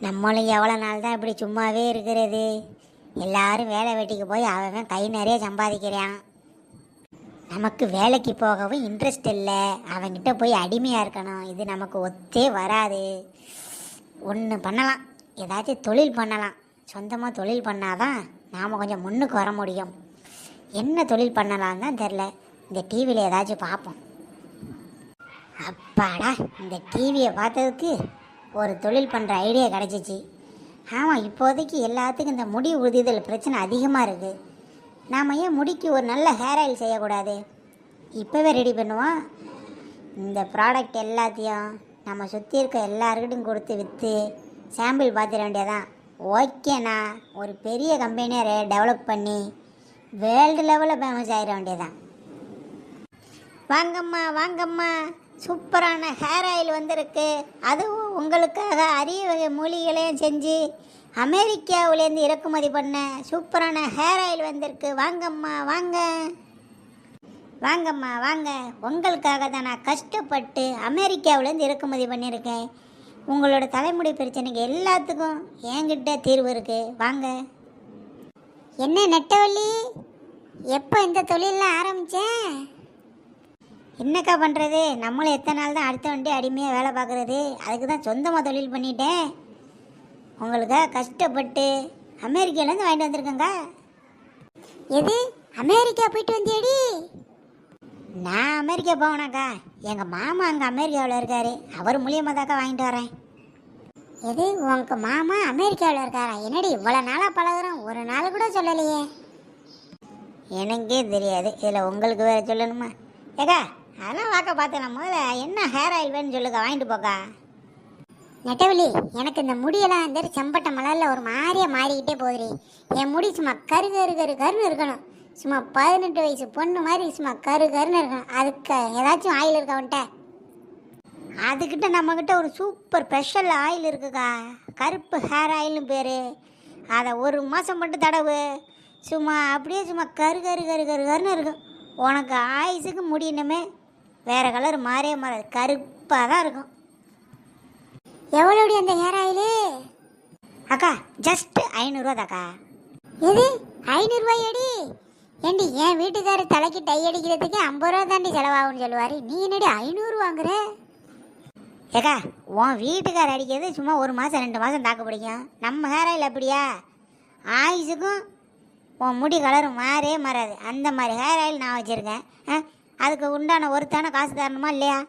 நம்மளும் எவ்வளோ நாள் தான் இப்படி சும்மாவே இருக்கிறது. எல்லாரும் வேலை வெட்டிக்கு போய் அவன் கை நிறைய சம்பாதிக்கிறான். நமக்கு வேலைக்கு போகவும் இன்ட்ரெஸ்ட் இல்லை. அவன்கிட்ட போய் அடிமையாக இருக்கணும். இது நமக்கு ஒத்தே வராது. ஒன்று பண்ணலாம், ஏதாச்சும் தொழில் பண்ணலாம். சொந்தமாக தொழில் பண்ணாதான் நாம் கொஞ்சம் முன்னுக்கு வர முடியும். என்ன தொழில் பண்ணலான்னு தான் தெரில. இந்த டிவியில் ஏதாச்சும் பார்ப்போம். அப்பாடா, இந்த டிவியை பார்த்ததுக்கு ஒரு தொழில் பண்ணுற ஐடியா கிடச்சிச்சு. ஆமாம், இப்போதைக்கு எல்லாத்துக்கும் இந்த முடி உறுதிதல் பிரச்சனை அதிகமாக இருக்குது. நாம் ஏன் முடிக்கு ஒரு நல்ல ஹேர் ஆயில் செய்யக்கூடாது? இப்போவே ரெடி பண்ணுவோம். இந்த ப்ராடக்ட் எல்லாத்தையும் நம்ம சுற்றி இருக்க எல்லாருக்கிட்டையும் கொடுத்து விற்று சாம்பிள் பார்த்துட வேண்டியதான். ஓகேண்ணா, ஒரு பெரிய கம்பெனியை டெவலப் பண்ணி வேர்ல்டு லெவலில் ஃபேமஸ் ஆகிட வேண்டியதான். வாங்கம்மா வாங்கம்மா, சூப்பரான ஹேர் ஆயில் வந்திருக்கு. அதுவும் உங்களுக்காக அரிய வகை மூலிகளையும் செஞ்சு அமெரிக்காவிலேருந்து இறக்குமதி பண்ண சூப்பரான ஹேர் ஆயில் வந்திருக்கு. வாங்கம்மா வாங்க, வாங்கம்மா வாங்க. உங்களுக்காக தான் நான் கஷ்டப்பட்டு அமெரிக்காவிலேருந்து இறக்குமதி பண்ணியிருக்கேன். உங்களோட தலைமுடி பிரச்சனைக்கு எல்லாத்துக்கும் என்கிட்ட தீர்வு இருக்குது. வாங்க. என்ன நெட்டவள்ளி, எப்போ இந்த தொழிலெலாம் ஆரம்பித்தேன்? என்னக்கா பண்ணுறது, நம்மளும் எத்தனை நாள் தான் அடுத்த வண்டி அடிமையாக வேலை பார்க்குறது. அதுக்கு தான் சொந்தமாக தொழில் பண்ணிட்டேன். உங்களுக்காக கஷ்டப்பட்டு அமெரிக்காவிலேருந்து வாங்கிட்டு வந்திருக்கேங்க. எது, அமெரிக்கா போயிட்டு வந்தியடி? நான் அமெரிக்கா போவேனாக்கா, எங்கள் மாமா அங்கே அமெரிக்காவில் இருக்கார். அவர் மூலியமாக தாக்கா வாங்கிட்டு வரேன். எது, உங்கள் மாமா அமெரிக்காவில் இருக்காரா? என்னடி இவ்வளோ நாளாக பழகுறோம், ஒரு நாள் கூட சொல்லலையே. எனக்கே தெரியாது, இதில் உங்களுக்கு வேறு சொல்லணுமா? ஏக்கா, அதெல்லாம் வாக்க பார்த்தேன். முதல்ல என்ன ஹேர் ஆயில் வேணும்னு சொல்லுக்கா, வாங்கிட்டு போக்கா. நெட்டவள்ளி, எனக்கு இந்த முடியெல்லாம் இந்த செம்பட்டை மலரில் ஒரு மாதிரியாக மாறிக்கிட்டே போகுது. என் முடி சும்மா கரு கரு கரு கருன்னு இருக்கணும். சும்மா 18 வயசு பொண்ணு மாதிரி சும்மா கரு கருன்னு இருக்கணும். அதுக்கு ஏதாச்சும் ஆயில் இருக்கா உன்ட்ட? அதுக்கிட்ட நம்மக்கிட்ட ஒரு சூப்பர் ஸ்பெஷல் ஆயில் இருக்குக்கா. கருப்பு ஹேர் ஆயில்னு பேர். அதை ஒரு மாதம் மட்டும் தடவு. சும்மா அப்படியே சும்மா கரு கரு கரு கரு கருன்னு இருக்கும். உனக்கு ஆயுசுக்கு முடியணுமே, வேறு கலர் மாறியே மாறாது, கருப்பாக தான் இருக்கும். எவ்வளோடி அந்த ஹேர் ஆயிலு? அக்கா, ஜஸ்ட் 500 தாக்கா. எது, 500 ரூபாயடி? ஏண்டி, என் வீட்டுக்காரர் தலைக்கு டை அடிக்கிறதுக்கு 50 ரூபா தாண்டி செலவாகும்னு சொல்லுவார். நீ என்னடி 500 வாங்குற? ஏக்கா, உன் வீட்டுக்காரர் அடிக்கிறது சும்மா 1 மாதம் 2 மாதம் தாக்கு பிடிக்கும். நம்ம ஹேர் ஆயில் அப்படியா? ஆயுசுக்கும் உன் முடி கலரும் மாறே மாறாது. அந்த மாதிரி ஹேர் ஆயில் நான் வச்சுருக்கேன். அதுக்கு உண்டான ஒருத்தான காசு தரணுமா இல்லையா?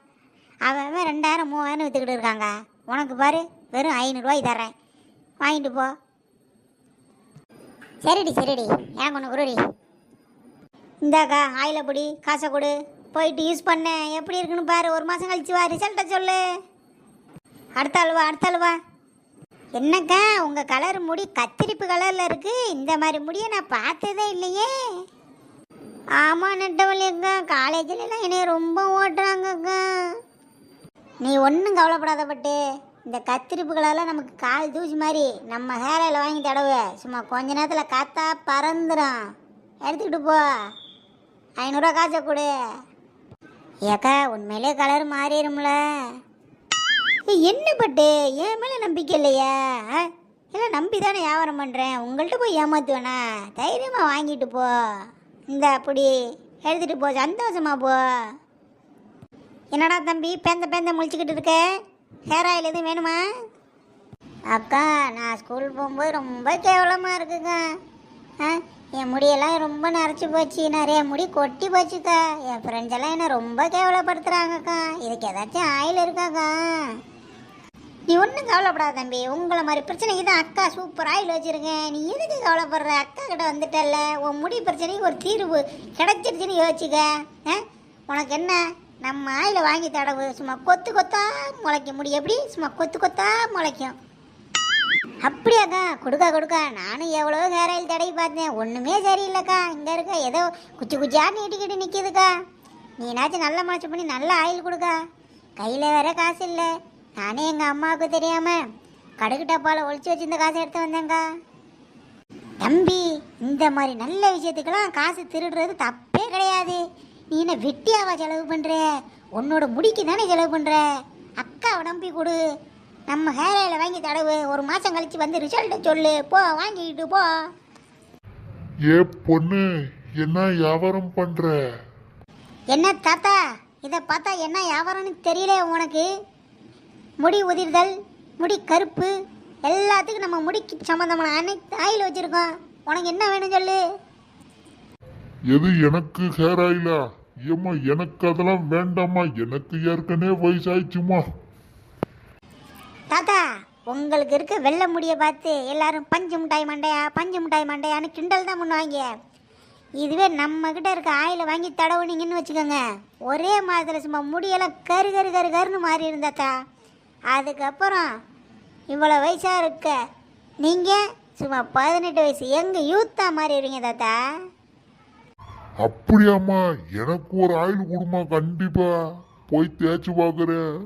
அவன் 2000 3000 விற்றுக்கிட்டு இருக்காங்க. உனக்கு பாரு, வெறும் 500 ரூபாய் தர்றேன், வாங்கிட்டு போ. சரிடி சரிடி, எனக்கு ஒன்று குருடி. இந்தாக்கா ஆயிலை பொடி, காசை கொடு, போயிட்டு யூஸ் பண்ண. எப்படி இருக்குன்னு பாரு, 1 மாதம் கழிச்சு வா, ரிசல்ட்டை சொல்லு. அடுத்த ஆள் வா, அடுத்த ஆள் வா. என்னக்கா, உங்கள் கலர் முடி கத்திரிப்பு கலரில் இருக்குது. இந்த மாதிரி முடியை நான் பார்த்ததே இல்லையே. ஆமாம் நெட்டவள்ளியக்கா, காலேஜிலலாம் என்னைய ரொம்ப ஓட்டுறாங்கக்கா. நீ ஒன்றும் கவலைப்படாத பட்டு. இந்த கத்திரிப்பு கலர்லாம் நமக்கு கால் தூசி மாதிரி. நம்ம ஹேர் ஆயில் வாங்கி தடவை, சும்மா கொஞ்ச நேரத்தில் காத்தா பறந்துடும். எடுத்துக்கிட்டு போ, 500 ரூபா காசை கொடு. ஏக்கா, உண்மையிலே கலர் மாறிடும்ல. என்ன பட்டு, என் மேலே நம்பிக்கை இல்லையா? இல்லை, நம்பி தானே வியாபாரம் பண்ணுறேன். உங்கள்கிட்ட போய் ஏமாத்துவேண்ணா? தைரியமாக வாங்கிட்டு போ. இந்த அப்படி எடுத்துகிட்டு போ, சந்தோஷமாக போ. என்னடா தம்பி, பேந்த முழிச்சுக்கிட்டு இருக்க? ஹேர் ஆயில் எதுவும் வேணுமா? அக்கா, நான் ஸ்கூல் போகும்போது ரொம்ப கேவலமாக இருக்குக்கா. என் முடியெல்லாம் ரொம்ப நரைச்சி போச்சு, நிறைய முடி கொட்டி போச்சுக்கா. என் ஃப்ரெண்ட்ஸ் எல்லாம் என்ன ரொம்ப கேவலப்படுத்துகிறாங்கக்கா. இதுக்கு ஏதாச்சும் ஆயில் இருக்காக்கா? நீ ஒன்றும் கவலைப்படாத தம்பி, உங்களை மாதிரி பிரச்சனைக்கு தான் அக்கா சூப்பர் ஆயில் வச்சுருக்கேன். நீ எதுக்கு கவலைப்படுற? அக்கா கிட்ட வந்துட்டல்ல, உன் முடி பிரச்சனைக்கு ஒரு தீர்வு கிடைச்சிருச்சுன்னு யோசிச்சுக்க. உனக்கு என்ன, நம்ம ஆயிலை வாங்கி தடவு. சும்மா கொத்து கொத்தா முளைக்கும் முடி. எப்படி சும்மா கொத்து கொத்தா முளைக்கும். அப்படியாக்கா? கொடுக்கா. நானும் எவ்வளோ ஹேர் ஆயில் தடவி பார்த்தேன், ஒன்றுமே சரியில்லைக்கா. இங்கே இருக்க ஏதோ குச்சி குச்சியாக நீட்டிக்கிட்டு நிற்கிதுக்கா. நீனாச்சும் நல்ல முளைச்சி பண்ணி நல்ல ஆயில் கொடுக்கா. கையில் வேற காசு இல்லை. நானே எங்கள் அம்மாவுக்கு தெரியாமல் கடுகு டப்பாவில் ஒழிச்சு வச்சு இந்த காசை எடுத்து வந்தேங்க்கா. தம்பி, இந்த மாதிரி நல்ல விஷயத்துக்கெல்லாம் காசு திருடுறது தப்பே கிடையாது. நீ என்ன வெட்டியாவா செலவு பண்ணுற? உன்னோட முடிக்கு தானே செலவு பண்ணுற. அக்காவை நம்பி கொடு. நம்ம ஹேர் ஆயிலை வாங்கி தடவு, ஒரு மாதம் கழிச்சு வந்து ரிசல்ட்டை சொல்லு. போ வாங்கிக்கிட்டு போ. ஏ பொண்ணு, என்ன வியாபாரம் பண்ற? என்ன தாத்தா, இதை பார்த்தா என்ன வியாபாரம்னு தெரியல உனக்கு? முடி உதிர்தல், முடி கருப்பு, எல்லாத்துக்கும் நம்ம முடிக்கு சம்மந்தமான அனைத்து ஆயில் வச்சுருக்கோம். உனக்கு என்ன வேணும் சொல்லு. எது எனக்கு ஹேர் ஆயிலா? ஏம்மா எனக்கு அதெல்லாம் வேண்டாம்மா, எனக்கு ஏற்கனவே வயசாயிடுச்சுமா. தாத்தா, உங்களுக்கு இருக்க வெள்ளை முடியை பார்த்து எல்லாரும் பஞ்சு மிட்டாய் மண்டையா பஞ்சு மிட்டாய் மண்டையான்னு கிண்டல் தான் பண்ணுவாங்க. இதுவே நம்மக்கிட்ட இருக்க ஆயிலை வாங்கி தடவுனீங்கன்னு வச்சுக்கோங்க, ஒரே மாதத்தில் சும்மா முடியெல்லாம் கரு கரு கரு கருன்னு மாறி இருந்தாத்தா. அதுக்கப்புறம் இவ்வளோ வயசாக இருக்க நீங்கள் சும்மா 18 வயசு எங்கள் யூத்தாக மாறிடுவீங்க தாத்தா. அப்படியாம்மா? எனக்கு ஒரு ஆயில் கொடுமா, கண்டிப்பா போய் தேய்ச்சி பார்க்குறேன்.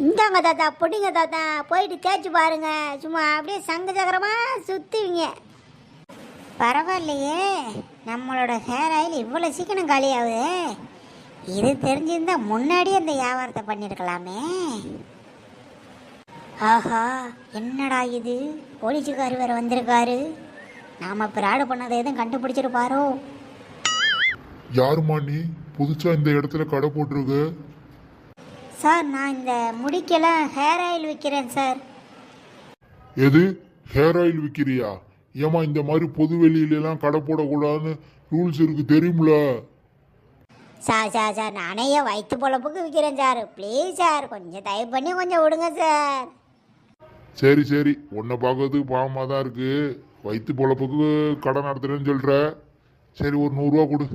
இந்தாங்க தாத்தா, பிடிங்க தாத்தா, போயிட்டு தேய்ச்சி பாருங்க. சும்மா அப்படியே சங்க சக்கரமாக சுற்றுவீங்க. பரவாயில்லையே, நம்மளோட ஹேர் ஆயில் இவ்வளோ சீக்கிரம் காலியாகுது. இது தெரிஞ்சிருந்தா முன்னாடியே இந்த வியாபாரத்தை பண்ணியிருக்கலாமே. ஆஹா, என்னடா இது, போலீஸுக்காரு வேறு வந்திருக்காரு. நாம் பிராடு பண்ணதை எதுவும் கண்டுபிடிச்சிருப்பாரோ? யாருமா நீ? புதுசா இந்த இடத்துல கடை போட்டிருக்க? சார், நான் இந்த முடிக்கெல்லாம் ஹேர் ஆயில் விற்கிறேன் சார். எது, ஹேர் ஆயில் விற்கிறியா? ஏமா இந்த மாதிரி பொது வெளியிலலாம் கடை போடக்கூடாதுன்னு ரூல்ஸ் இருக்கு, தெரியுமில? சார் சார் சார், நானே என் வயிற்று பொழப்புக்கு விற்கிறேன் சார். ப்ளீஸ் சார், கொஞ்சம் தயவு பண்ணி கொஞ்சம் விடுங்க சார். சரி சரி, உன்னை பார்க்கறதுக்கு பாவமாக தான் இருக்கு. வயிற்று பொழப்புக்கு கடை நடத்துறேன்னு சொல்கிற. சரி, ஒரு 100 ரூபா கொடு.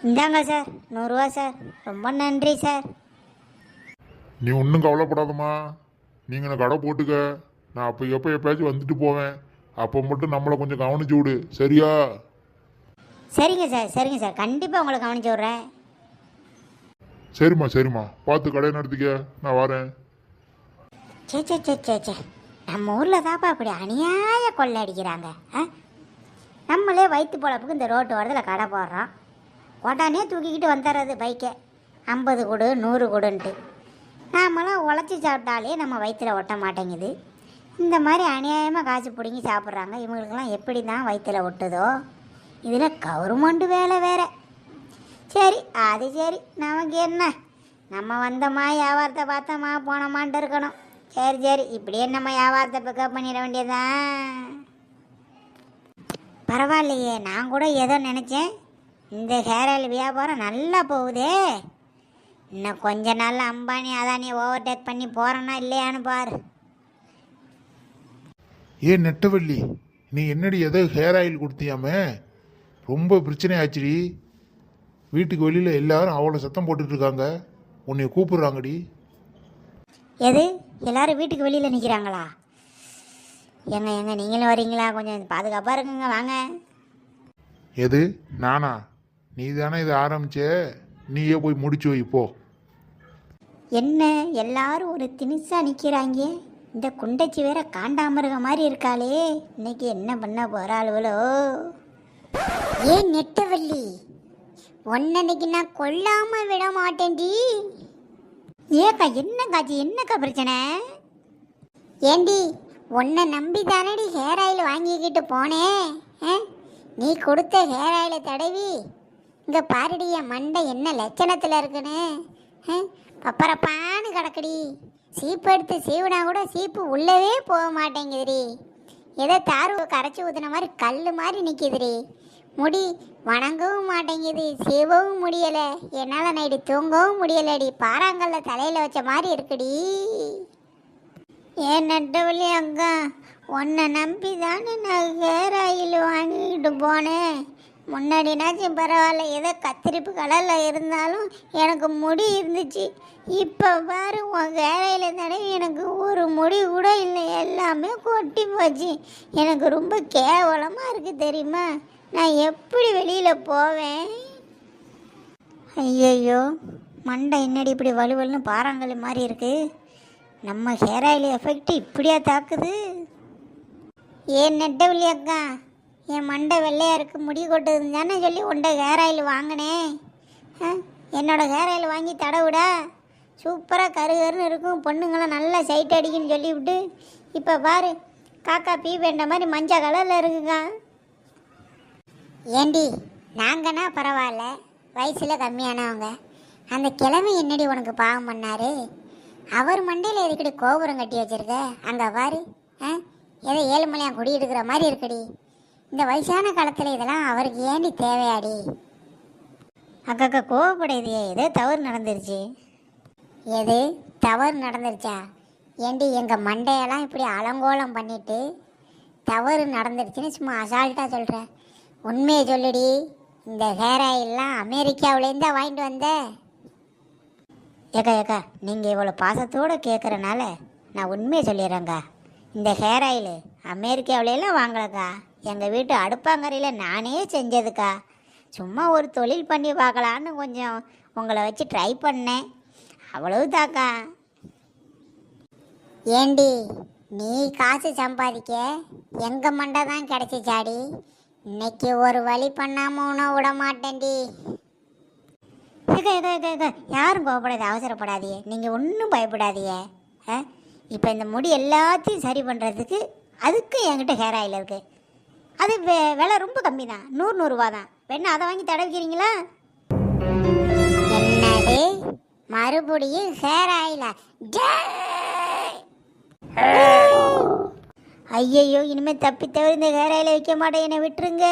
இந்தாங்க சார், 100 ரூபா சார். ரொம்ப நன்றி சார். நீ ஒன்றும் கவலைப்படாதம்மா, நீங்கள் நான் கடை போட்டுக்க. நான் அப்போ எப்போயாச்சும் வந்துட்டு போவேன். அப்போ மட்டும் நம்மளை கொஞ்சம் கவனிச்சு விடு, சரியா? சரிங்க சார், சரிங்க சார், கண்டிப்பாக உங்களை கவனிச்சு விட்றேன். சரிம்மா சரிம்மா, பார்த்து கடையை நடத்திக்க, நான் வரேன். சே சே சே சே சே, நம்ம ஊரில் தாப்பா அப்படி அநியாய கொள்ளை அடிக்கிறாங்க. நம்மளே வயிற்று பொழப்புக்கு இந்த ரோட்டு ஓரத்தில் கடை போடுறோம். உடனே தூக்கிக்கிட்டு வந்துடுறது பைக்கை, 50 கொடு 100 கொடுன்ட்டு. நாமெல்லாம் உழைச்சி சாப்பிட்டாலே நம்ம வயிற்றில் ஒட்ட மாட்டேங்குது. இந்த மாதிரி அநியாயமாக காசு பிடிங்கி சாப்பிட்றாங்க. இவங்களுக்கெல்லாம் எப்படி தான் வயிற்றில் ஒட்டுதோ? இதில் கவர்மெண்ட் வேலை வேறு. சரி, அது சரி, நமக்கு என்ன? நம்ம வந்தோமா, வியாபாரத்தை பார்த்தோமா, போனோமான்ட்டு இருக்கணும். சரி சரி, இப்படியே நம்ம வியாபாரத்தை பிக்கப் பண்ணிட வேண்டியதான். பரவாயில்லையே, நான் கூட ஏதோ நினச்சேன், இந்த ஹேர் ஆயில் வியாபாரம் நல்லா போகுதே. இன்னும் கொஞ்ச நாள் அம்பானி அதானியை ஓவர்டேக் பண்ணி போகிறேன்னா இல்லையான்னு பாரு. ஏன் நெட்டவள்ளி, நீ என்னடி ஏதோ ஹேர் ஆயில் கொடுத்தியாமே? ரொம்ப பிரச்சனை ஆச்சுடி. வீட்டுக்கு வெளியில் எல்லாரும் அவ்வளோ சத்தம் போட்டுட்டு இருக்காங்க, உன்னை கூப்பிடுறாங்கடி. எது, எல்லாரும் வீட்டுக்கு வெளியில் நிற்கிறாங்களா? எங்க நீங்களும் வரீங்களா? கொஞ்சம் பாதுகாப்பாக இருக்குங்க, வாங்க. எது, நானா? நீ தானே இதை ஆரம்பிச்ச, நீயே போய் முடிச்சு வை போ. என்ன எல்லாரும் ஒரு திணிசாக நிற்கிறாங்க? இந்த குண்டச்சி வேற காண்டாமிருக மாதிரி இருக்காளே, இன்னைக்கு என்ன பண்ண போகிறாளுவளோ? ஏன் நெட்டவள்ளி, ஒன்னன்னைக்கு நான் கொல்லாமல் விட மாட்டேன்டி. ஏக்கா, என்ன காட்சி, என்னக்கா பிரச்சனை? ஏண்டி, உன்னை நம்பி தானடி ஹேர் ஆயில் வாங்கிக்கிட்டு போனேன். நீ கொடுத்த ஹேர் ஆயிலை தடவி இங்கே பாருடி, என் மண்டை என்ன லட்சணத்தில் இருக்குன்னு. பப்பரப்பான்னு கிடக்குடி. சீப்பு எடுத்து சீவுனா கூட சீப்பு உள்ளவே போக மாட்டேங்குதுடி. ஏதோ தாரு கரைச்சி ஊற்றின மாதிரி கல் மாதிரி நிற்கிதுடி. முடி வணங்கவும் மாட்டேங்குது, சீவவும் முடியலை. என்னால் நைட்டு தூங்கவும் முடியலடி. பாறாங்கல்ல தலையில் வச்ச மாதிரி இருக்குடி. ஏன் நெட்டவள்ளி அக்கா, உன்னை நம்பி தானே நான் ஹேர் ஆயில் வாங்கிக்கிட்டு போனேன். முன்னாடினாச்சும் பரவாயில்ல, ஏதோ கத்திரிப்பு கலரில் இருந்தாலும் எனக்கு முடி இருந்துச்சு. இப்போ பாரு, உன் ஹேர் ஆயில் தடவை எனக்கு ஒரு முடி கூட இல்லை, எல்லாமே கொட்டி போச்சு. எனக்கு ரொம்ப கேவலமாக இருக்குது தெரியுமா? நான் எப்படி வெளியில் போவேன்? ஐயையோ, மண்டை என்னடி இப்படி வலுவலுன்னு பாறாங்கல் மாதிரி இருக்குது. நம்ம ஹேர் ஆயில் எஃபெக்ட் இப்படியா தாக்குது? ஏன் நெட்டவள்ளி அக்கா, என் மண்டை வெள்ளையாக இருக்குது, முடி கொட்டுதுன்னு தானே சொல்லி உன்ட ஹேர் ஆயில் வாங்கினேன். என்னோடய ஹேர் ஆயில் வாங்கி தடவுடா. சூப்பராக கருகருன்னு இருக்கும், பொண்ணுங்களாம் நல்லா சைட் அடிக்குன்னு சொல்லிவிட்டு இப்போ பாரு காக்கா பீ வேண்ட மாதிரி மஞ்சள் கலரில் இருக்குங்க. ஏண்டி நாங்கன்னா பரவாயில்ல, வயசில் கம்மியானவங்க, அந்த கிழமை என்னடி உனக்கு பாவம் பண்ணாரு? அவர் மண்டையில் எதுக்கடி கோபுரம் கட்டி வச்சிருக்க? அங்கே பாரு, ஏதோ 7 மணியாக குடி எடுக்கிற மாதிரி இருக்குடி. இந்த வயசான காலத்தில் இதெல்லாம் அவருக்கு ஏண்டி தேவையாடி? அக்கா கோவப்படையதையே, ஏதோ தவறு நடந்துருச்சு. எது தவறு நடந்துருச்சா? ஏண்டி எங்கள் மண்டையெல்லாம் இப்படி அலங்கோலம் பண்ணிட்டு தவறு நடந்துருச்சுன்னு சும்மா அசால்ட்டாக சொல்கிற? உண்மையை சொல்லுடி, இந்த ஹேர் ஆயிலெலாம் அமெரிக்காவிலேருந்து தான் வாங்கிட்டு வந்த? ஏக்கா நீங்கள் இவ்வளோ பாசத்தோடு கேட்குறனால நான் உண்மையை சொல்லிடுறேங்க்கா. இந்த ஹேர் ஆயில் அமெரிக்காவிலலாம் வாங்கலக்கா, எங்கள் வீட்டு அடுப்பாங்கரையில் நானே செஞ்சதுக்கா. சும்மா ஒரு தொழில் பண்ணி பார்க்கலான்னு கொஞ்சம் உங்களை வச்சு ட்ரை பண்ணேன், அவ்வளவுதாக்கா. ஏண்டி நீ காசு சம்பாதிக்க எங்கள் மண்டை தான் கிடச்சிச்சாடி. இன்னைக்கு ஒரு வழி பண்ணாமல் உணவு விட மாட்டேன்டி. யாரும் கோவப்படாது, அவசரப்படாதீங்க, நீங்கள் ஒன்றும் பயப்படாதீங்க. இப்போ இந்த முடி எல்லாத்தையும் சரி பண்ணுறதுக்கு அதுக்கு என்கிட்ட ஹேர் ஆயில் இருக்குது. அது விலை ரொம்ப கம்மி தான், 100 ரூபா தான். வேணா அதை வாங்கி தடவிக்கிறீங்களா? என்னது மறுபடியும் ஹேர் ஆயிலா? ஐயையோ, இனிமேல் தப்பி தவிர இந்த ஹேர் ஆயிலை வைக்க மாட்டேன், என்னை விட்டுருங்க.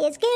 எஸ்கே